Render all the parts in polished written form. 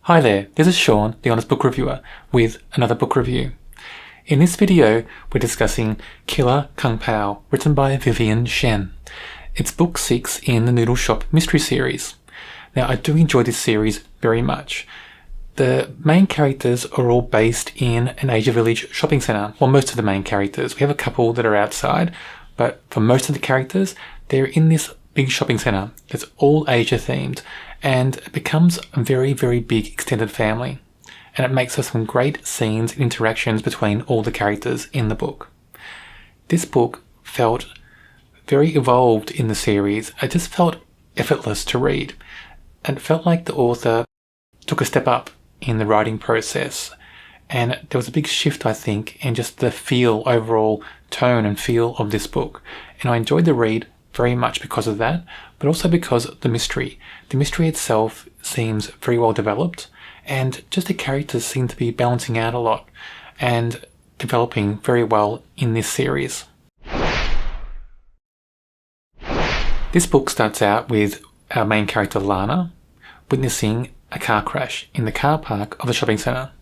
Hi there, this is Sean, the Honest Book Reviewer, with another book review. In this video, we're discussing Killer Kung Pao, written by Vivien Chien. It's book 6 in the Noodle Shop Mystery series. Now, I do enjoy this series very much. The main characters are all based in an Asia Village shopping centre. Well, most of the main characters. We have a couple that are outside, but for most of the characters, they're in this big shopping centre that's all Asia themed, and it becomes a very, very big extended family. And it makes for some great scenes and interactions between all the characters in the book. This book felt very evolved in the series. It just felt effortless to read. And it felt like the author took a step up in the writing process. And there was a big shift, I think, in just the overall tone and feel of this book. And I enjoyed the read very much because of that, but also because of the mystery. The mystery itself seems very well developed, and just the characters seem to be balancing out a lot and developing very well in this series. This book starts out with our main character Lana witnessing a car crash in the car park of the shopping centre.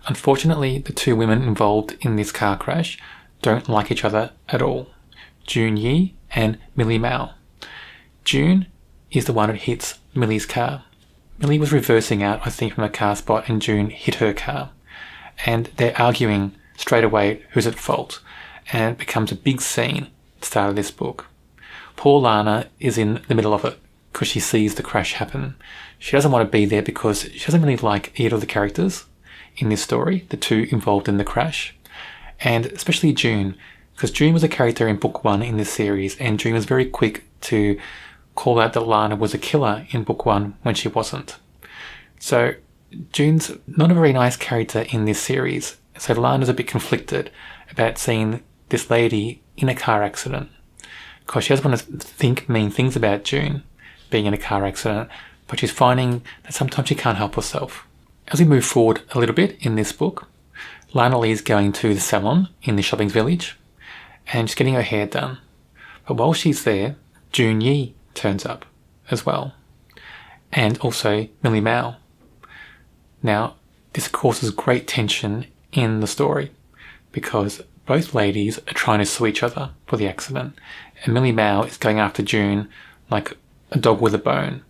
Unfortunately, the two women involved in this car crash don't like each other at all. June Yi and Millie Mao. June is the one who hits Millie's car. Millie was reversing out, I think, from a car spot, and June hit her car. And they're arguing straight away who's at fault. And it becomes a big scene at the start of this book. Poor Lana is in the middle of it because she sees the crash happen. She doesn't want to be there because she doesn't really like either of the characters in this story, the two involved in the crash. And especially June, because June was a character in book 1 in this series, and June was very quick to call out that Lana was a killer in book 1 when she wasn't. So June's not a very nice character in this series, so Lana's a bit conflicted about seeing this lady in a car accident, because she doesn't want to think mean things about June being in a car accident, but she's finding that sometimes she can't help herself. As we move forward a little bit in this book, Lana Lee's going to the salon in the shopping village, and she's getting her hair done. But while she's there, June Yi turns up as well. And also Millie Mao. Now, this causes great tension in the story because both ladies are trying to sue each other for the accident. And Millie Mao is going after June like a dog with a bone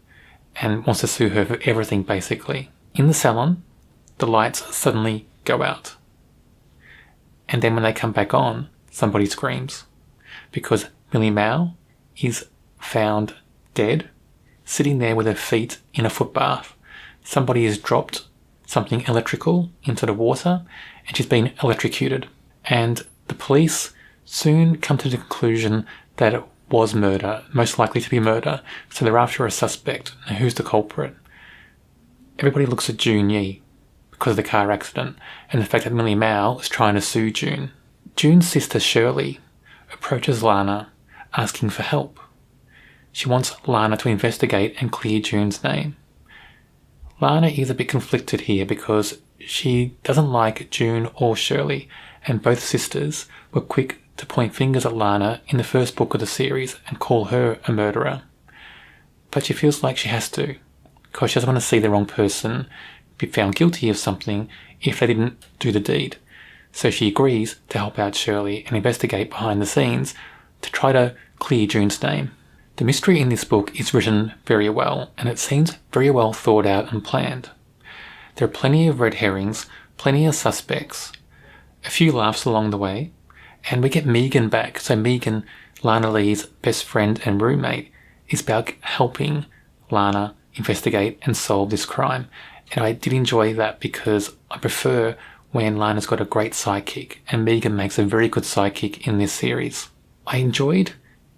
and wants to sue her for everything, basically. In the salon, the lights suddenly go out. And then when they come back on, somebody screams because Millie Mao is found dead, sitting there with her feet in a footbath. Somebody has dropped something electrical into the water and she's been electrocuted. And the police soon come to the conclusion that it was murder, most likely to be murder. So they're after a suspect. Now, who's the culprit? Everybody looks at June Yi because of the car accident and the fact that Millie Mao is trying to sue June. June's sister Shirley approaches Lana asking for help. She wants Lana to investigate and clear June's name. Lana is a bit conflicted here because she doesn't like June or Shirley, and both sisters were quick to point fingers at Lana in the first book of the series and call her a murderer. But she feels like she has to, because she doesn't want to see the wrong person be found guilty of something if they didn't do the deed. So she agrees to help out Shirley and investigate behind the scenes to try to clear June's name. The mystery in this book is written very well, and it seems very well thought out and planned. There are plenty of red herrings, plenty of suspects, a few laughs along the way, and we get Megan back. So Megan, Lana Lee's best friend and roommate, is back helping Lana investigate and solve this crime. And I did enjoy that because I prefer when Lana's got a great sidekick, and Megan makes a very good sidekick in this series. I enjoyed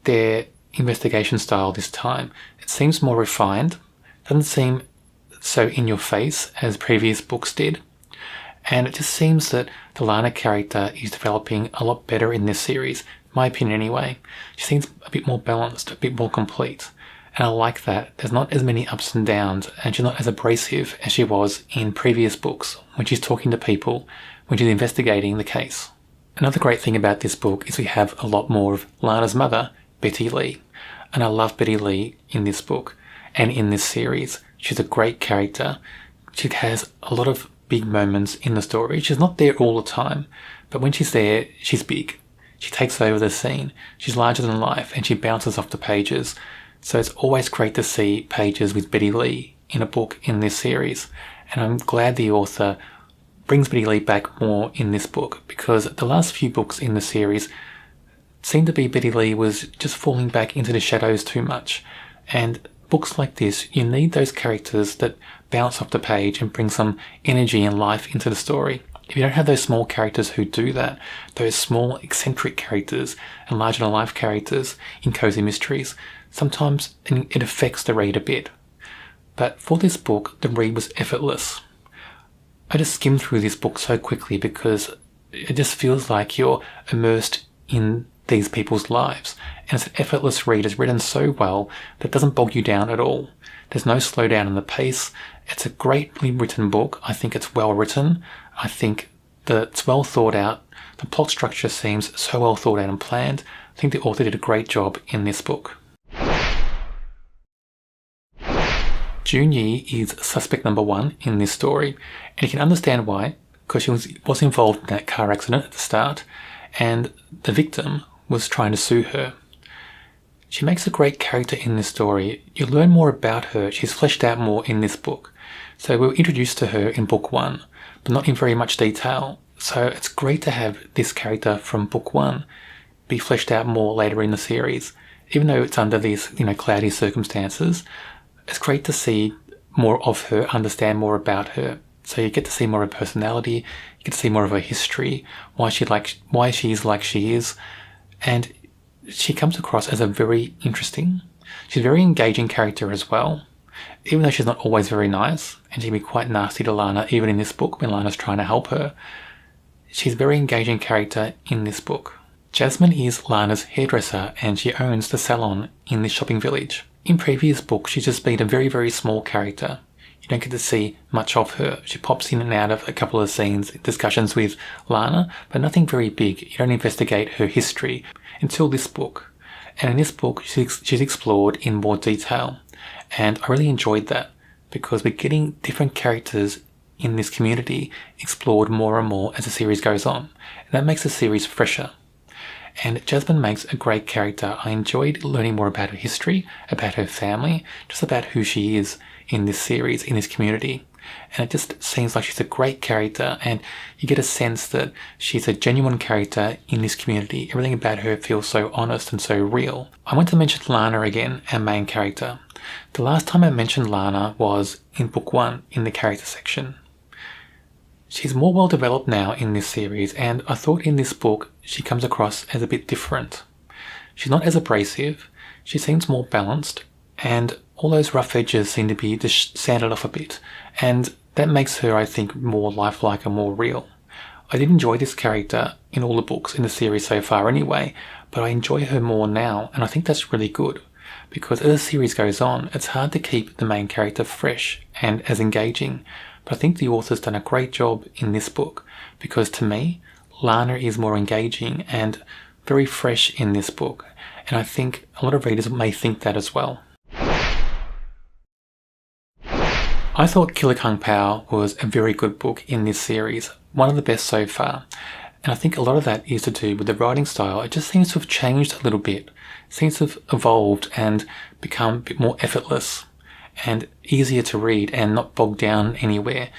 their investigation style this time. It seems more refined, doesn't seem so in your face as previous books did, and it just seems that the Lana character is developing a lot better in this series, in my opinion anyway. She seems a bit more balanced, a bit more complete, and I like that. There's not as many ups and downs, and she's not as abrasive as she was in previous books when she's talking to people, when she's investigating the case. Another great thing about this book is we have a lot more of Lana's mother, Betty Lee. And I love Betty Lee in this book and in this series. She's a great character. she has a lot of big moments in the story. She's not there all the time, but when she's there, she's big. She takes over the scene. She's larger than life, and she bounces off the pages. So it's always great to see pages with Betty Lee in a book in this series. And I'm glad the author brings Betty Lee back more in this book, because the last few books in the series seemed to be Betty Lee was just falling back into the shadows too much. And books like this, you need those characters that bounce off the page and bring some energy and life into the story. If you don't have those small characters who do that, those small eccentric characters and larger than life characters in cozy mysteries, sometimes it affects the read a bit. But for this book, the read was effortless. I just skimmed through this book so quickly because it just feels like you're immersed in these people's lives. And it's an effortless read. It's written so well that it doesn't bog you down at all. There's no slowdown in the pace. It's a greatly written book. I think it's well written. I think that it's well thought out. The plot structure seems so well thought out and planned. I think the author did a great job in this book. Junyi is suspect number 1 in this story, and you can understand why, because she was involved in that car accident at the start, and the victim was trying to sue her. She makes a great character in this story. You learn more about her. She's fleshed out more in this book. So we were introduced to her in book 1, but not in very much detail. So it's great to have this character from book 1 be fleshed out more later in the series. Even though it's under these, cloudy circumstances, it's great to see more of her, understand more about her. So you get to see more of her personality, you get to see more of her history, why she's like she is, and she comes across as a very she's a very engaging character as well. Even though she's not always very nice, and she can be quite nasty to Lana, even in this book when Lana's trying to help her, she's a very engaging character in this book. Jasmine is Lana's hairdresser, and she owns the salon in this shopping village. In previous books, she's just been a very, very small character. You don't get to see much of her. She pops in and out of a couple of scenes, discussions with Lana, but nothing very big. You don't investigate her history until this book. And in this book, she's explored in more detail. And I really enjoyed that, because we're getting different characters in this community explored more and more as the series goes on. And that makes the series fresher. And Jasmine makes a great character. I enjoyed learning more about her history, about her family, just about who she is in this series, in this community. And it just seems like she's a great character, and you get a sense that she's a genuine character in this community. Everything about her feels so honest and so real. I want to mention Lana again, our main character. The last time I mentioned Lana was in book 1 in the character section. She's more well developed now in this series, and I thought in this book she comes across as a bit different. She's not as abrasive, she seems more balanced, and all those rough edges seem to be just sanded off a bit, and that makes her, I think, more lifelike and more real. I did enjoy this character in all the books in the series so far anyway, but I enjoy her more now, and I think that's really good, because as the series goes on, it's hard to keep the main character fresh and as engaging. But I think the author's done a great job in this book, because to me, Lana is more engaging and very fresh in this book, and I think a lot of readers may think that as well. I thought Killer Kung Pao was a very good book in this series, one of the best so far, and I think a lot of that is to do with the writing style. It just seems to have changed a little bit, seems to have evolved and become a bit more effortless and easier to read and not bogged down anywhere.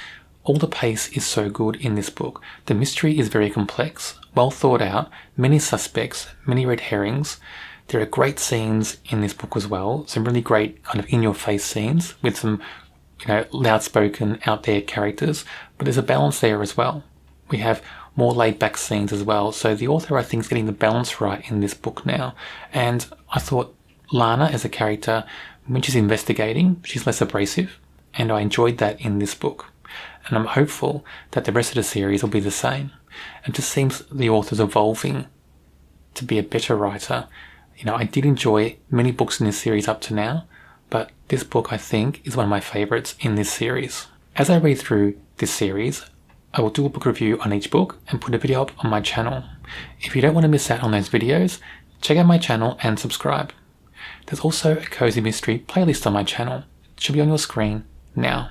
All the pace is so good in this book. The mystery is very complex, well thought out, many suspects, many red herrings. There are great scenes in this book as well, some really great kind of in-your-face scenes with some, loud-spoken, out-there characters, but there's a balance there as well. We have more laid-back scenes as well, so the author, I think, is getting the balance right in this book now, and I thought Lana as a character, when she's investigating, she's less abrasive, and I enjoyed that in this book. And I'm hopeful that the rest of the series will be the same. It just seems the author's evolving to be a better writer. I did enjoy many books in this series up to now, but this book, I think, is one of my favourites in this series. As I read through this series, I will do a book review on each book and put a video up on my channel. If you don't want to miss out on those videos, check out my channel and subscribe. There's also a Cozy Mystery playlist on my channel. It should be on your screen now.